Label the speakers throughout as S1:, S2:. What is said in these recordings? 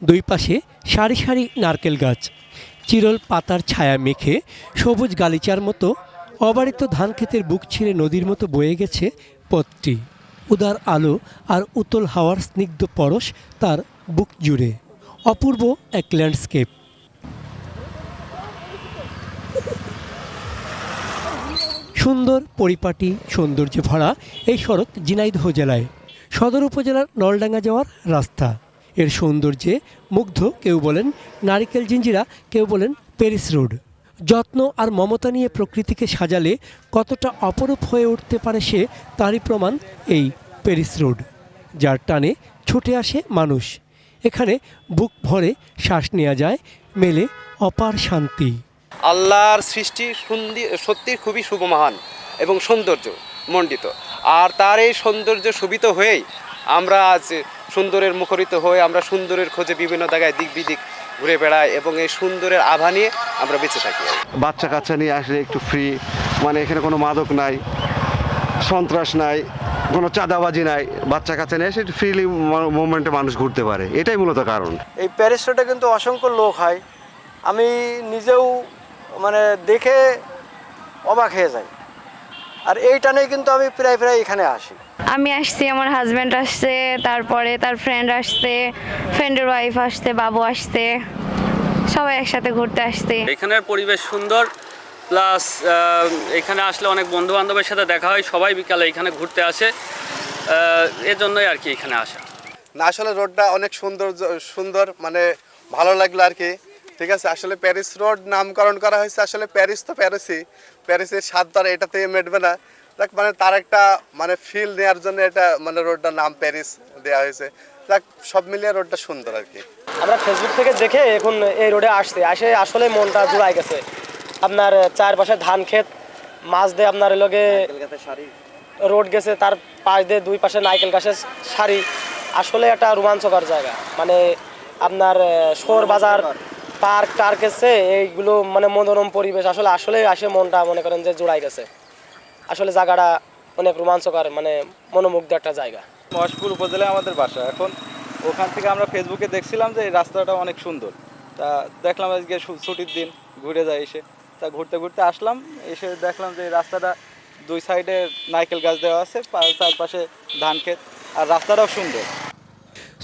S1: দুই পাশে সারি সারি নারকেল গাছ, চিরল পাতার ছায়া মেখে সবুজ গালিচার মতো অবারিত ধানক্ষেতের বুক ছিঁড়ে নদীর মতো বয়ে গেছে পথটি। উদার আলো আর উতল হাওয়ার স্নিগ্ধ পরশ তার বুক জুড়ে। অপূর্ব এক ল্যান্ডস্কেপ। সুন্দর পরিপাটি সৌন্দর্যে ভরা এই সড়ক ঝিনাইদহ জেলায় সদর উপজেলার নলডাঙ্গা যাওয়ার রাস্তা। এর সৌন্দর্যে মুগ্ধ কেউ বলেন নারিকেল জিঞ্জিরা, কেউ বলেন প্যারিস রোড। যত্ন আর মমতা নিয়ে প্রকৃতিকে সাজালে কতটা অপরূপ হয়ে উঠতে পারে সে তারই প্রমাণ এই প্যারিস রোড, যার টানে ছুটে আসে মানুষ। এখানে বুক ভরে শ্বাস নেওয়া যায়, মেলে অপার শান্তি।
S2: আল্লাহর সৃষ্টি সত্যি খুবই শুভমহান এবং সৌন্দর্য মণ্ডিত, আর তার এই সৌন্দর্য শোভিত হয়েই আমরা আজ সুন্দরের মুখরিত হয়ে আমরা সুন্দরের খোঁজে বিভিন্ন জায়গায় দিক বিদিক ঘুরে বেড়াই এবং এই সুন্দরের আভা নিয়ে আমরা বেঁচে থাকি।
S3: বাচ্চা কাচ্চা নিয়ে আসলে একটু ফ্রি, মানে এখানে কোনো মাদক নাই, সন্ত্রাস নাই, কোনো চাঁদাবাজি নাই। বাচ্চা কাচ্চা নিয়ে এসে একটু ফ্রিলি মুভমেন্টে মানুষ ঘুরতে পারে, এটাই মূলত কারণ।
S4: এই প্যারিস রোডে কিন্তু অসংখ্য লোক হয়, আমি নিজেও মানে দেখে অবাক হয়ে যাই। আর এই টানেই কিন্তু আমি প্রায় এখানে আসি।
S5: আমি আসছি, আমার হাজব্যান্ড আসছে, তারপরে তার ফ্রেন্ড আসছে, ফ্রেন্ডের ওয়াইফ আসছে, বাবু আসছে, সবাই একসাথে ঘুরতে আসছে।
S6: এখানের পরিবেশ সুন্দর, প্লাস এখানে আসলে অনেক বন্ধু বান্ধবের সাথে দেখা হয়, সবাই বিকালে এখানে ঘুরতে আসে, এজন্যই আর কি এখানে আসা।
S2: না আসলে রোডটা অনেক সুন্দর মানে ভালো লাগলো আর কি। ঠিক আছে, আসলে প্যারিস রোড নামকরণ করা হয়েছে, আসলে প্যারিস তো প্যারিসের স্বাদ তো আর এটাতে মেটবে না। দেখ মানে তার একটা মানে ফিল নেওয়ার জন্য এটা মানে রোডটার নাম প্যারিস দেওয়া হয়েছে। দেখ সব মিলিয়ে রোডটা সুন্দর আর কি।
S4: আমরা ফেসবুক থেকে দেখে এখন এই রোডে আসে আসলে মনটা জুড়াই গেছে। আপনার চারপাশে ধান ক্ষেত, মাছ দিয়ে আপনার লগে রোড গেছে, তার পাশ দিয়ে দুই পাশে নারকেল গাছের সারি। আসলে একটা রোমাঞ্চকর জায়গা, মানে আপনার শহর বাজার পার্ক টার্ক এসে এইগুলো মানে মনোরম পরিবেশ। আসলে আসে মনটা মনে করেন যে জোড়াই গেছে। আসলে জায়গাটা অনেক রোমাঞ্চকর, মানে মনোমুগ্ধ একটা জায়গা।
S7: মহেশপুর উপজেলায় আমাদের বাসা। এখন ওখান থেকে আমরা ফেসবুকে দেখছিলাম যে এই রাস্তাটা অনেক সুন্দর, তা দেখলাম আজকে ছুটির দিন ঘুরে যাই এসে, তা ঘুরতে ঘুরতে আসলাম, এসে দেখলাম যে এই রাস্তাটা দুই সাইডে নারকেল গাছ দেওয়া আছে, চারপাশে ধান ক্ষেত, আর রাস্তাটাও সুন্দর।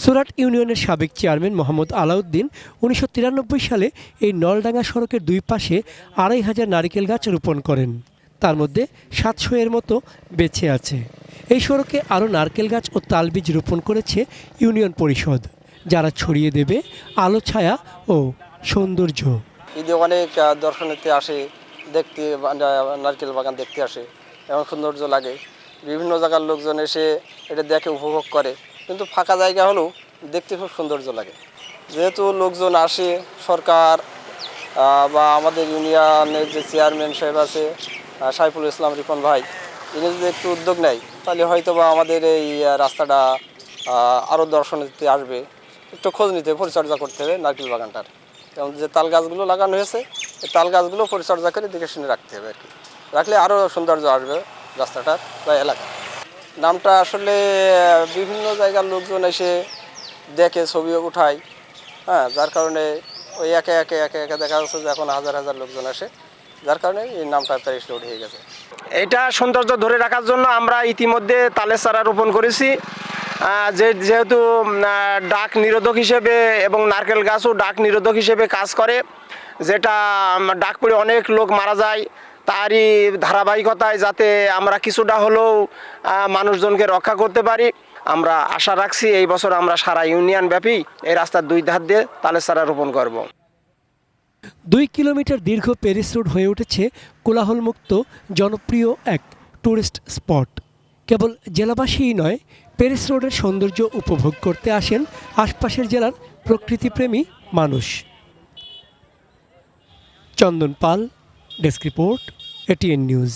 S1: সুরাট ইউনিয়নের সাবেক চেয়ারম্যান মোহাম্মদ আলাউদ্দিন 1993 সালে এই নলডাঙ্গা সড়কের দুই পাশে 2500 নারিকেল গাছ রোপণ করেন। তার মধ্যে 700-এর মতো বেঁচে আছে। এই সড়কে আরও নারকেল গাছ ও তালবীজ রোপণ করেছে ইউনিয়ন পরিষদ, যারা ছড়িয়ে দেবে আলো ছায়া ও সৌন্দর্য।
S4: ঈদে অনেক দর্শনার্থী আসে দেখতে, নারকেল বাগান দেখতে আসে, এমন সৌন্দর্য লাগে। বিভিন্ন জায়গার লোকজন এসে এটা দেখে উপভোগ করে, কিন্তু ফাঁকা জায়গা হলেও দেখতে খুব সৌন্দর্য লাগে। যেহেতু লোকজন আসে, সরকার বা আমাদের ইউনিয়নের যে চেয়ারম্যান সাহেব আছে সাইফুল ইসলাম রিপন ভাই, ইনি যদি একটু উদ্যোগ নেয় তাহলে হয়তো বা আমাদের এই রাস্তাটা আরও দর্শনার্থী আসবে। একটু খোঁজ নিতে হবে, পরিচর্যা করতে হবে নারকেল বাগানটার। এবং যে তাল গাছগুলো লাগানো হয়েছে, এই তাল গাছগুলো পরিচর্যা করে দেখে শুনে রাখতে হবে আর কি। রাখলে আরও সৌন্দর্য আসবে রাস্তাটার বা এলাকা। নামটা আসলে বিভিন্ন জায়গার লোকজন এসে দেখে, ছবি উঠায়, হ্যাঁ, যার কারণে ওই একে দেখা যাচ্ছে যে এখন হাজার হাজার লোকজন আসে, যার কারণে এই নামটা প্যারিস রোড হয়ে গেছে।
S8: এটা সৌন্দর্য ধরে রাখার জন্য আমরা ইতিমধ্যে তালের চারা রোপণ করেছি, যেহেতু ডাক নিরোধক হিসেবে এবং নারকেল গাছও ডাক নিরোধক হিসেবে কাজ করে, যেটা ডাক পড়ে অনেক লোক মারা যায়, তারই ধারাবাহিকতায় যাতে আমরা কিছুটা হলেও মানুষজনকে রক্ষা করতে পারি, আমরা আশা রাখছি এই বছর আমরা সারা ইউনিয়ন ব্যাপী এই রাস্তার দুই ধার দিয়ে তালের চারা রোপণ করব।
S1: 2 কিলোমিটার দীর্ঘ প্যারিস রোড হয়ে উঠেছে কোলাহলমুক্ত জনপ্রিয় এক টুরিস্ট স্পট। কেবল জেলাবাসীই নয়, প্যারিস রোডের সৌন্দর্য উপভোগ করতে আসেন আশপাশের জেলার প্রকৃতিপ্রেমী মানুষ। চন্দন পাল, ডেস্ক রিপোর্ট, এটিএন নিউজ।